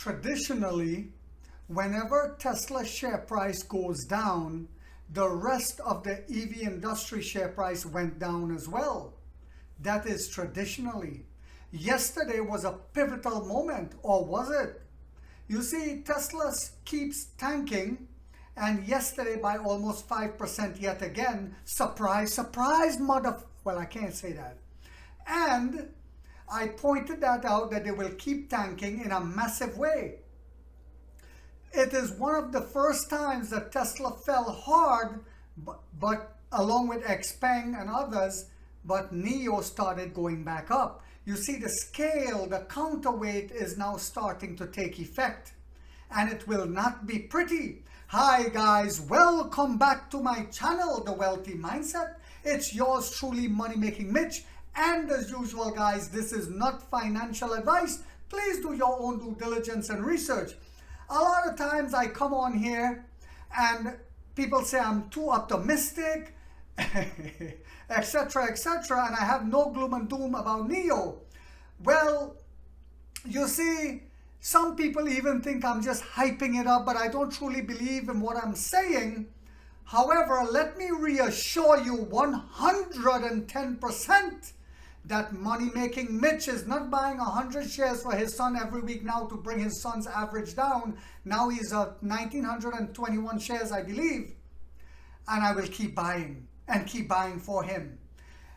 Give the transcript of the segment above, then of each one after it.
Traditionally, whenever Tesla's share price goes down, the rest of the EV industry share price went down as well. That is traditionally. Yesterday was a pivotal moment, or was it? You see, Tesla keeps tanking, and yesterday by almost 5% yet again. Surprise, surprise, well, I can't say that. And I pointed that out, that they will keep tanking in a massive way. It is one of the first times that Tesla fell hard, but along with Xpeng and others, but Nio started going back up. You see, the scale, the counterweight is now starting to take effect, and it will not be pretty. Hi guys, welcome back to my channel, The Wealthy Mindset. It's yours truly, Money Making Mitch. And as usual guys, this is not financial advice. Please do your own due diligence and research. A lot of times I come on here and people say I'm too optimistic, etc., etc., and I have no gloom and doom about Nio. Well, you see, some people even think I'm just hyping it up, but I don't truly believe in what I'm saying. However, let me reassure you 110% that Money-Making Mitch is not buying 100 shares for his son every week now to bring his son's average down. Now he's at 1,921 shares, I believe. And I will keep buying and keep buying for him.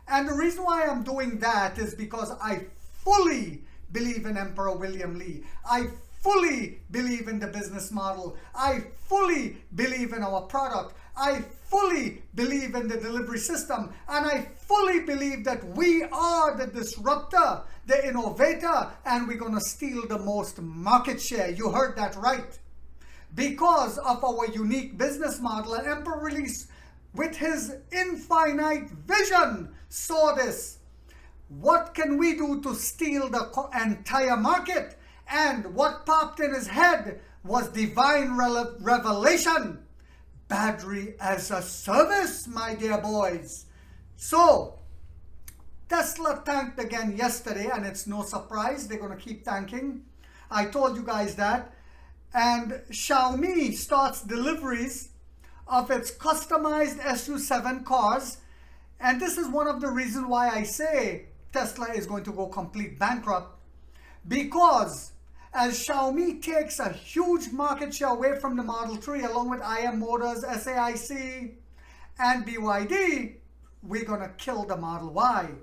And the reason why I'm doing that is because I fully believe in Emperor William Lee. I fully believe in the business model. I fully believe in our product. I fully believe in the delivery system, and I fully believe that we are the disruptor, the innovator, and we're going to steal the most market share. You heard that right. Because of our unique business model, and Emperor Release, with his infinite vision, saw this. What can we do to steal the entire market? And what popped in his head was divine revelation. Battery as a service, my dear boys. So, Tesla tanked again yesterday, and it's no surprise. They're going to keep tanking. I told you guys that. And Xiaomi starts deliveries of its customized SU7 cars. And this is one of the reasons why I say Tesla is going to go complete bankrupt. Because as Xiaomi takes a huge market share away from the Model 3 along with IM Motors, SAIC, and BYD, we're going to kill the Model Y.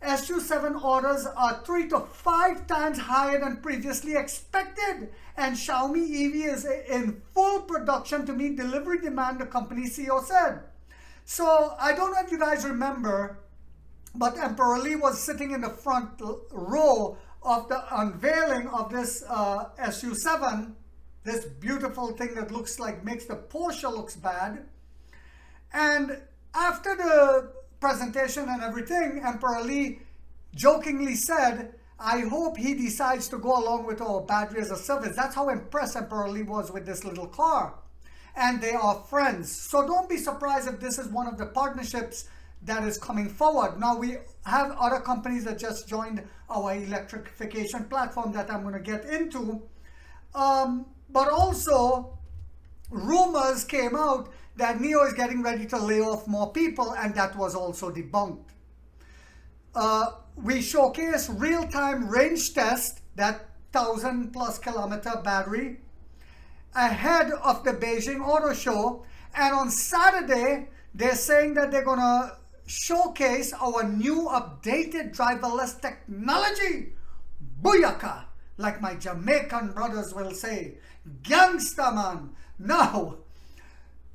SU7 orders are 3 to 5 times higher than previously expected, and Xiaomi EV is in full production to meet delivery demand, the company CEO said. So I don't know if you guys remember, but Emperor Lee was sitting in the front row of the unveiling of this SU7, this beautiful thing that looks like, makes the Porsche looks bad. And after the presentation and everything, Emperor Lee jokingly said, I hope he decides to go along with our battery as a service. That's how impressed Emperor Lee was with this little car. And they are friends. So don't be surprised if this is one of the partnerships that is coming forward. Now we have other companies that just joined our electrification platform that I'm going to get into. But also rumors came out that Nio is getting ready to lay off more people, and that was also debunked. We showcase real-time range test, that 1,000+ kilometer battery, ahead of the Beijing Auto Show. And on Saturday, they're saying that they're going to showcase our new updated driverless technology. Booyaka, like my Jamaican brothers will say. Gangsta man. Now,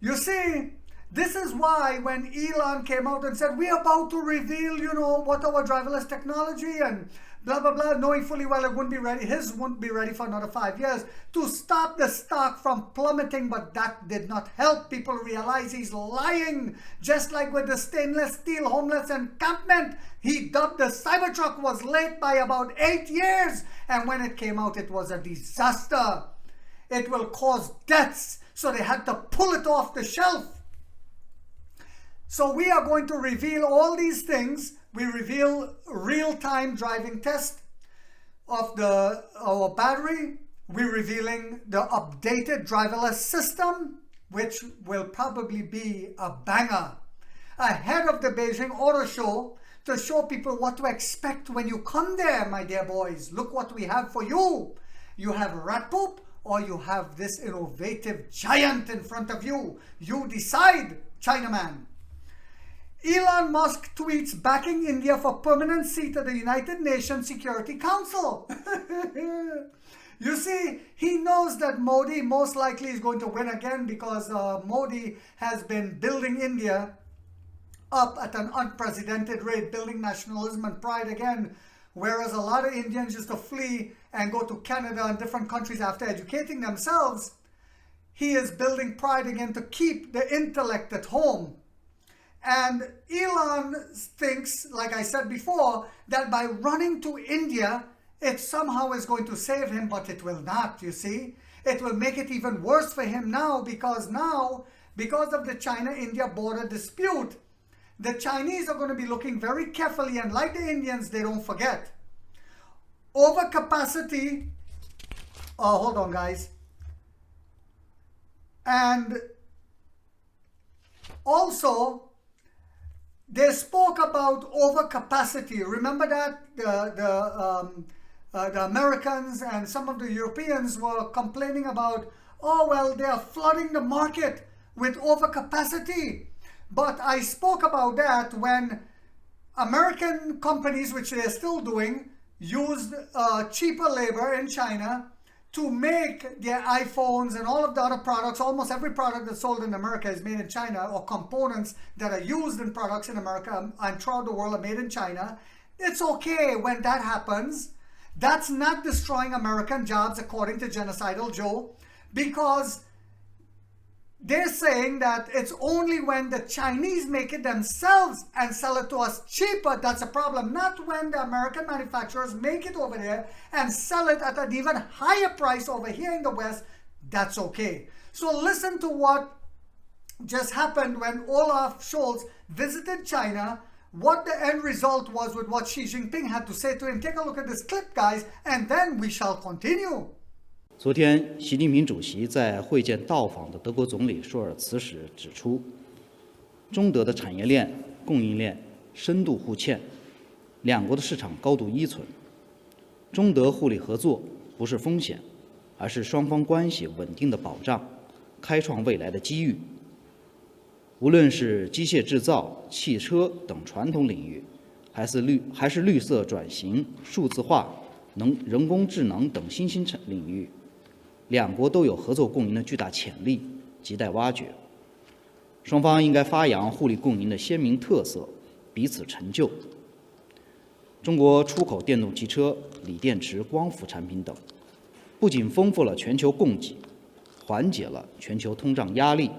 you see, this is why when Elon came out and said, we're about to reveal, what our driverless technology and blah, blah, blah, knowing fully well it wouldn't be ready, his wouldn't be ready for another 5 years, to stop the stock from plummeting, but that did not help people realize he's lying. Just like with the stainless steel homeless encampment, he dubbed the Cybertruck was late by about 8 years, and when it came out, it was a disaster. It will cause deaths, so they had to pull it off the shelf. So we are going to reveal all these things. We reveal real-time driving test of our battery. we're revealing the updated driverless system, which will probably be a banger. Ahead of the Beijing Auto Show, to show people what to expect when you come there, my dear boys. Look what we have for you. You have rat poop or you have this innovative giant in front of you. You decide, Chinaman. Elon Musk tweets backing India for permanent seat at the United Nations Security Council. You see, he knows that Modi most likely is going to win again because Modi has been building India up at an unprecedented rate, building nationalism and pride again, whereas a lot of Indians used to flee and go to Canada and different countries after educating themselves. He is building pride again to keep the intellect at home. And Elon thinks, like I said before, that by running to India, it somehow is going to save him, but it will not, you see. It will make it even worse for him now, because of the China-India border dispute, the Chinese are going to be looking very carefully, and like the Indians, they don't forget. Overcapacity, hold on guys, and also they spoke about overcapacity. Remember that the Americans and some of the Europeans were complaining about, oh well, they are flooding the market with overcapacity. But I spoke about that when American companies, which they're still doing, used cheaper labor in China to make their iPhones and all of the other products. Almost every product that's sold in America is made in China, or components that are used in products in America and throughout the world are made in China. It's okay when that happens. That's not destroying American jobs, according to Genocidal Joe, because they're saying that it's only when the Chinese make it themselves and sell it to us cheaper that's a problem, not when the American manufacturers make it over there and sell it at an even higher price over here in the West. That's okay. So listen to what just happened when Olaf Scholz visited China, what the end result was with what Xi Jinping had to say to him. Take a look at this clip, guys, and then we shall continue. 昨天，习近平主席在会见到访的德国总理舒尔茨时指出，中德的产业链、供应链深度互嵌，两国的市场高度依存。中德互利合作不是风险，而是双方关系稳定的保障，开创未来的机遇。无论是机械制造、汽车等传统领域，还是绿色转型、数字化、人工智能等新兴领域。 两国都有合作共赢的巨大潜力，亟待挖掘。双方应该发扬互利共赢的鲜明特色，彼此成就。中国出口电动汽车、锂电池、光伏产品等，不仅丰富了全球供给，缓解了全球通胀压力，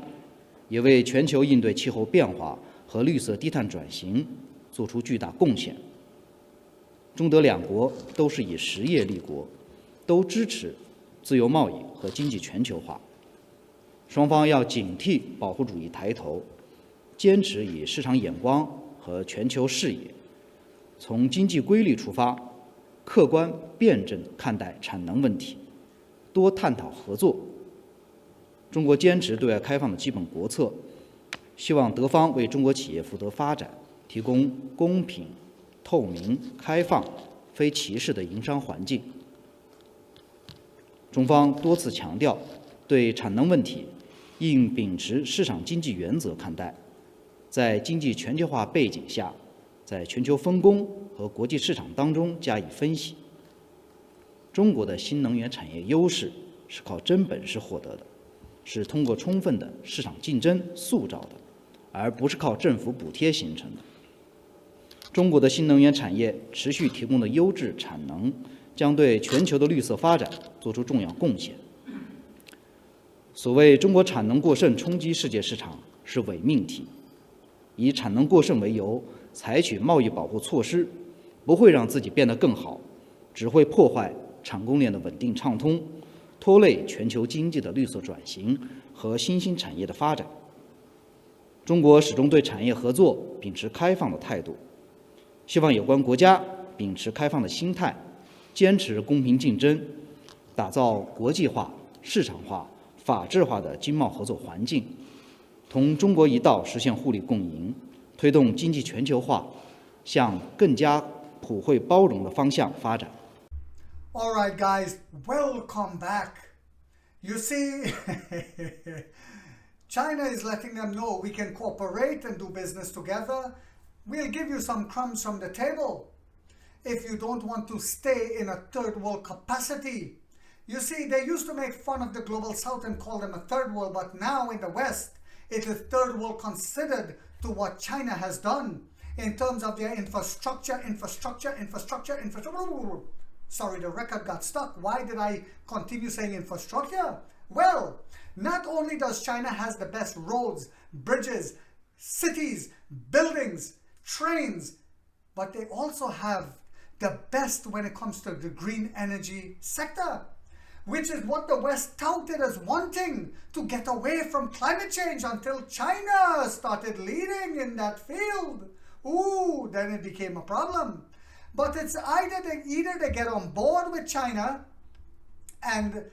也为全球应对气候变化和绿色低碳转型做出巨大贡献。中德两国都是以实业立国，都支持 自由贸易和经济全球化，双方要警惕保护主义抬头，坚持以市场眼光和全球视野，从经济规律出发，客观辩证看待产能问题，多探讨合作。中国坚持对外开放的基本国策，希望德方为中国企业负责发展提供公平、透明、开放、非歧视的营商环境。 中方多次强调，对产能问题应秉持市场经济原则看待，在经济全球化背景下，在全球分工和国际市场当中加以分析。中国的新能源产业优势是靠真本事获得的，是通过充分的市场竞争塑造的，而不是靠政府补贴形成的。中国的新能源产业持续提供的优质产能， 将对全球的绿色发展做出重要贡献。所谓中国产能过剩冲击世界市场是伪命题，以产能过剩为由采取贸易保护措施，不会让自己变得更好，只会破坏产供链的稳定畅通，拖累全球经济的绿色转型和新兴产业的发展。中国始终对产业合作秉持开放的态度，希望有关国家秉持开放的心态， 坚持公平竞争，打造国际化、市场化、法治化的经贸合作环境，同中国一道实现互利共赢，推动经济全球化向更加普惠包容的方向发展。All right, guys, welcome back. You see, China is letting them know we can cooperate and do business together. We'll give you some crumbs from the table if you don't want to stay in a third world capacity. You see, they used to make fun of the global south and call them a third world, but now in the West, it is third world considered to what China has done in terms of their infrastructure. Sorry, the record got stuck. Why did I continue saying infrastructure? Well, not only does China has the best roads, bridges, cities, buildings, trains, but they also have the best when it comes to the green energy sector, which is what the West touted as wanting to get away from climate change until China started leading in that field. Ooh, then it became a problem. But it's either they get on board with China and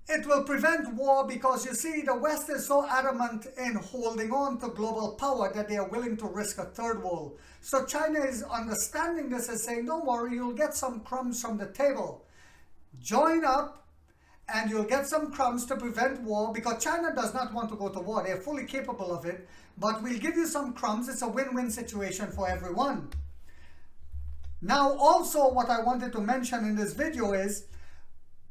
it will prevent war, because you see the West is so adamant in holding on to global power that they are willing to risk a third world. So China is understanding this and saying, don't worry, you'll get some crumbs from the table. Join up and you'll get some crumbs to prevent war, because China does not want to go to war. They're fully capable of it, but we'll give you some crumbs. It's a win-win situation for everyone. Now, also what I wanted to mention in this video is,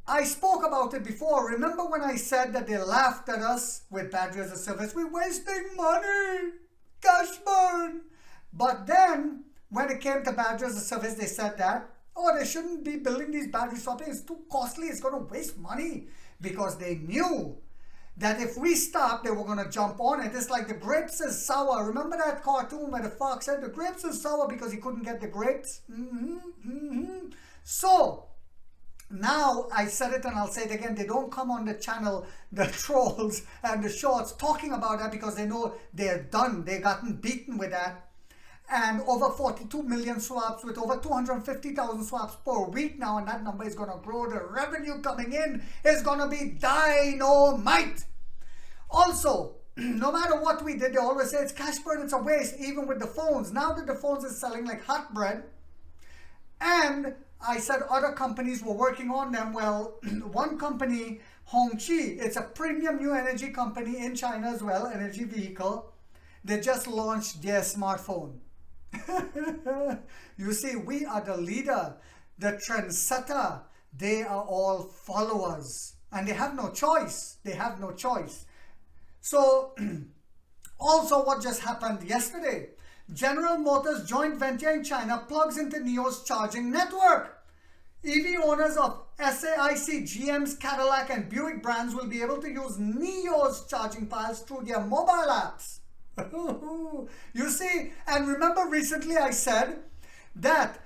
I spoke about it before. Remember when I said that they laughed at us with battery as a service? We're wasting money, cash burn. But then, when it came to battery as a service, they said that, oh, they shouldn't be building these battery swapping. It's too costly. It's going to waste money. Because they knew that if we stopped, they were going to jump on it. It's like the grapes is sour. Remember that cartoon where the fox said the grapes is sour because he couldn't get the grapes? So, now I said it and I'll say it again. They don't come on the channel, the trolls and the shorts, talking about that, because they know they're done. They've gotten beaten with that. And over 42 million swaps with over 250,000 swaps per week now, and that number is going to grow. The revenue coming in is going to be dynamite. Also, no matter what we did, they always say it's cash burn, it's a waste, even with the phones. Now that the phones is selling like hot bread, and I said other companies were working on them. Well, one company, Hongqi, it's a premium new energy company in China as well, energy vehicle. They just launched their smartphone. You see, we are the leader, the trendsetter. They are all followers, and they have no choice. They have no choice. So, also what just happened yesterday, General Motors joint venture in China plugs into Nio's charging network. EV owners of SAIC, GM's, Cadillac and Buick brands will be able to use Nio's charging piles through their mobile apps. You see, and remember recently I said that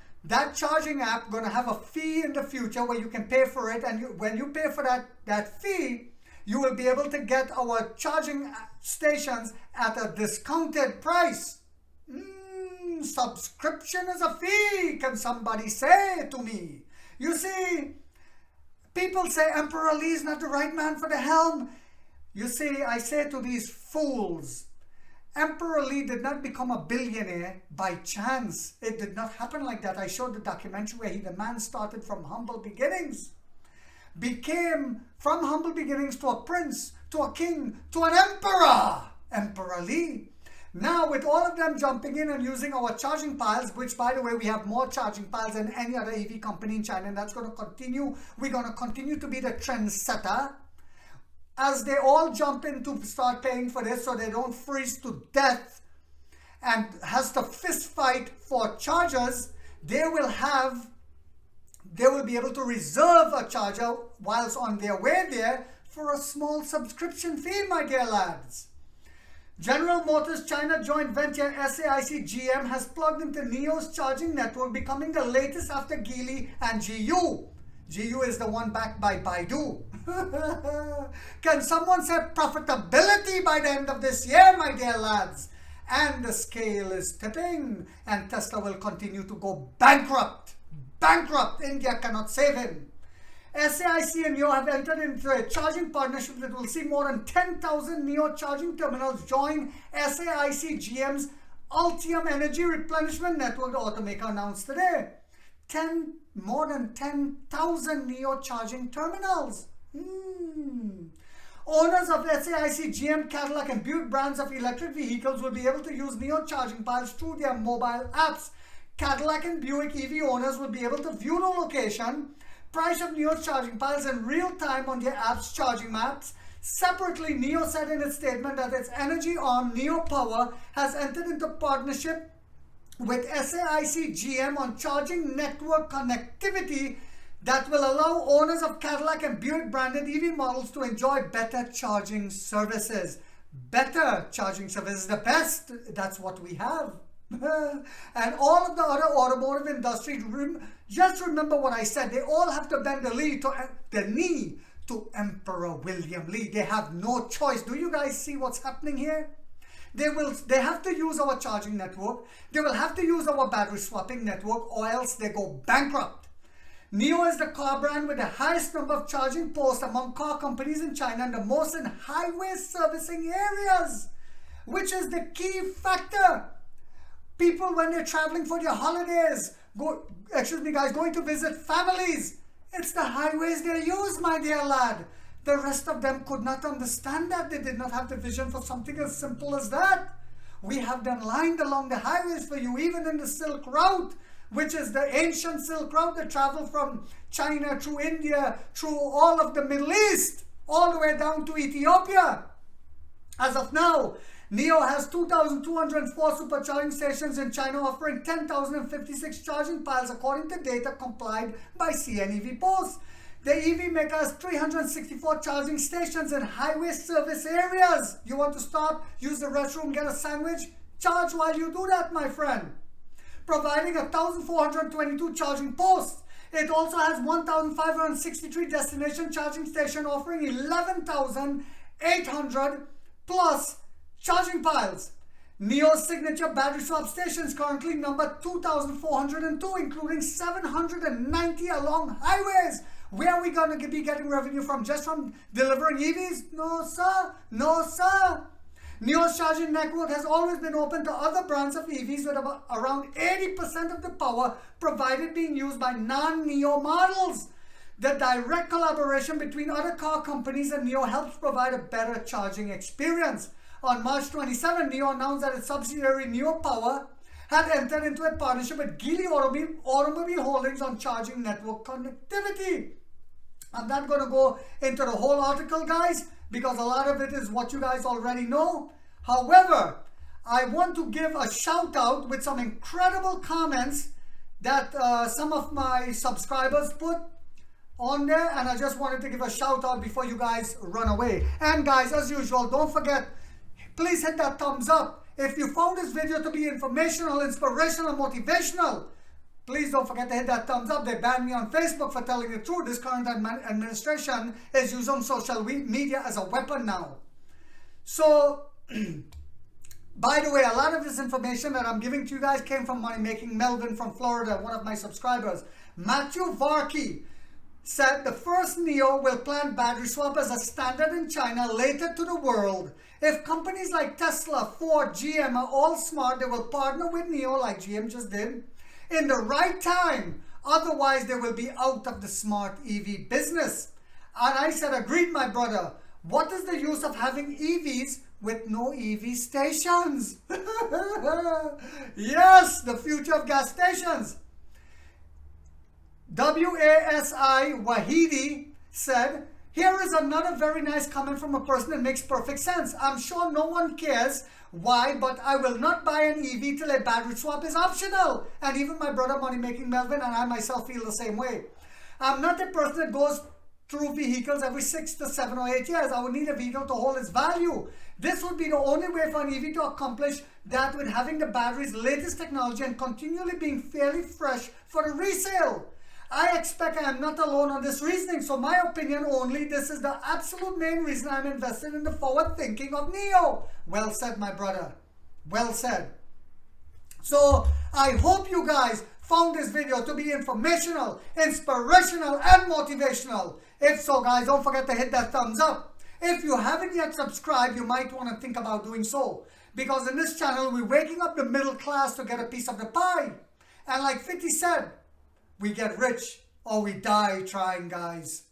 charging app going to have a fee in the future where you can pay for it, and when you pay for that fee, you will be able to get our charging stations at a discounted price. Subscription is a fee, can somebody say to me? You see, people say Emperor Lee is not the right man for the helm. You see, I say to these fools, Emperor Lee did not become a billionaire by chance. It did not happen like that. I showed the documentary where the man started from humble beginnings, became from humble beginnings to a prince, to a king, to an emperor, Emperor Lee. Now with all of them jumping in and using our charging piles, which by the way, we have more charging piles than any other EV company in China, and that's going to continue. We're going to continue to be the trendsetter. As they all jump in to start paying for this so they don't freeze to death and has to fist fight for chargers, they will be able to reserve a charger whilst on their way there for a small subscription fee, my dear lads. General Motors China joint venture SAIC GM has plugged into Nio's charging network, becoming the latest after Geely and GU. GU is the one backed by Baidu. Can someone say profitability by the end of this year, my dear lads? And the scale is tipping, and Tesla will continue to go bankrupt. Bankrupt. India cannot save him. SAIC and Nio have entered into a charging partnership that will see more than 10,000 Nio charging terminals join SAIC GM's Ultium Energy Replenishment Network, the automaker announced today. More than 10,000 Nio charging terminals. Owners of SAIC, GM, Cadillac and Buick brands of electric vehicles will be able to use Nio charging piles through their mobile apps. Cadillac and Buick EV owners will be able to view the location, price of Nio charging piles in real time on their app's charging maps. Separately, Nio said in its statement that its energy arm, Nio Power, has entered into partnership with SAIC GM on charging network connectivity that will allow owners of Cadillac and Buick branded EV models to enjoy better charging services. Better charging services, the best, that's what we have. And all of the other automotive industry, just remember what I said, they all have to bend the knee to Emperor William Lee. They have no choice. Do you guys see what's happening here? They have to use our charging network. They will have to use our battery swapping network, or else they go bankrupt. Nio is the car brand with the highest number of charging posts among car companies in China and the most in highway servicing areas, which is the key factor. People, when they're traveling for their holidays, going to visit families, it's the highways they use, my dear lad. The rest of them could not understand that. They did not have the vision for something as simple as that. We have them lined along the highways for you, even in the Silk Route, which is the ancient Silk Route that traveled from China through India, through all of the Middle East, all the way down to Ethiopia. As of now, Nio has 2,204 supercharging stations in China, offering 10,056 charging piles according to data compiled by CNEV Post. The EV maker has 364 charging stations in highway service areas. You want to stop, use the restroom, get a sandwich? Charge while you do that, my friend. Providing 1,422 charging posts. It also has 1,563 destination charging stations, offering 11,800 plus charging piles. Nio's signature battery swap stations currently number 2,402, including 790 along highways. Where are we going to be getting revenue from? Just from delivering EVs? No, sir. No, sir. Nio's charging network has always been open to other brands of EVs, with about around 80% of the power provided being used by non-Nio models. The direct collaboration between other car companies and Nio helps provide a better charging experience. On March 27, Nio announced that its subsidiary Nio Power had entered into a partnership with Geely Automobile Holdings on charging network connectivity. I'm not going to go into the whole article, guys, because a lot of it is what you guys already know. However, I want to give a shout out with some incredible comments that some of my subscribers put on there, and I just wanted to give a shout out before you guys run away. And guys, as usual, don't forget, please hit that thumbs up. If you found this video to be informational, inspirational, motivational, please don't forget to hit that thumbs up. They banned me on Facebook for telling the truth. This current administration is using social media as a weapon now. So, by the way, a lot of this information that I'm giving to you guys came from Money Making Melvin from Florida, one of my subscribers. Matthew Varkey said the first Nio will plant battery swap as a standard in China, later to the world. If companies like Tesla, Ford, GM are all smart, they will partner with Nio like GM just did in the right time. Otherwise, they will be out of the smart EV business. And I said, agreed, my brother. What is the use of having EVs with no EV stations? Yes, the future of gas stations. WASI Wahidi said, here is another very nice comment from a person that makes perfect sense. I'm sure no one cares why, but I will not buy an EV till a battery swap is optional. And even my brother Money Making Melvin and I myself feel the same way. I'm not a person that goes through vehicles every 6 to 7 or 8 years. I would need a vehicle to hold its value. This would be the only way for an EV to accomplish that, with having the battery's latest technology and continually being fairly fresh for the resale. I expect I am not alone on this reasoning, so my opinion only, this is the absolute main reason I'm invested in the forward thinking of Nio. Well said, my brother. Well said. So I hope you guys found this video to be informational, inspirational, and motivational? If so, guys, don't forget to hit that thumbs up. If you haven't yet subscribed, you might want to think about doing so. Because in this channel, we're waking up the middle class to get a piece of the pie. And like 50 said, we get rich or we die trying, guys.